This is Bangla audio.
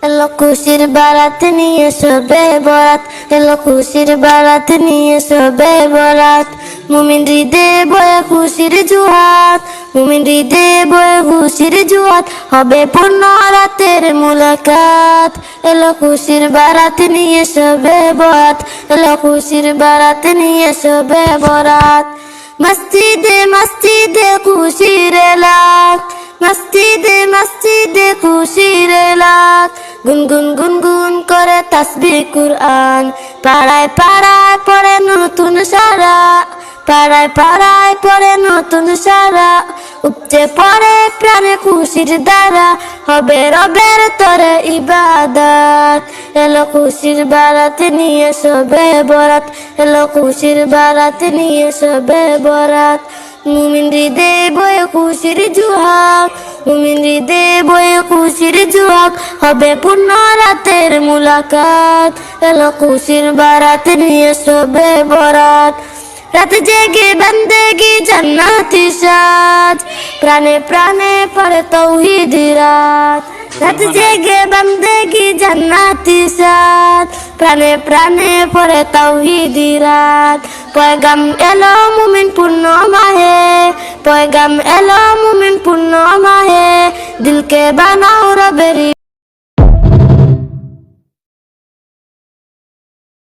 এলো খুশির বারাত নিয়ে শবে বরাত, এলো খুশির বারাত নিয়ে শবে বরাত। মুমিন হৃদয়ে বয়ে খুশির জুহাত, মুমিন হৃদয়ে বয়ে খুশির জুহাত, হবে পূর্ণ রাতের মুলাকাত। এলো খুশির বারাত নিয়ে শবে বরাত, এলো খুশির বারাত নিয়ে শবে বরাত। মসজিদে মসজিদে খুশির এলাক, মসজিদে মসজিদে খুশির এলাক, গুনগুন গুনগুন করে তাসবিহ কুরআন। পাড়ায় পাড়ায় পড়ে নতুন সারা, পাড়ায় পাড়ায় পড়ে নতুন সারা, উপচে পড়ে প্রাণে খুশির দ্বারা, হবে রবের তরে ইবাদত। এলো খুশির বারাত নিয়ে শবে বরাত, এলো খুশির বারাত নিয়ে শবে বরাত। মুমিন হৃদয়ে বয়ে খুশির জুহাক, মুমিন হৃদয়ে বয়ে খুশির জুহাক, হবে পূর্ণ রাতের মুলাকাত। এলো খুশির বারাত নিয়ে শবে বরাত। রাত জেগে বন্দেগি জান্নাতি সাজ, প্রাণে প্রাণে পড়ে তৌহিদি রাত। রাত জেগে বন্দেগি জান্নাতি সাজ, প্রাণে প্রাণে পড়ে তৌহিদি রাত। পয়গাম এলো মুমিন পূর্ণ মাহে, পয়গাম এলো মুমিন পূর্ণ মাহে, দিলকে বানাও রবের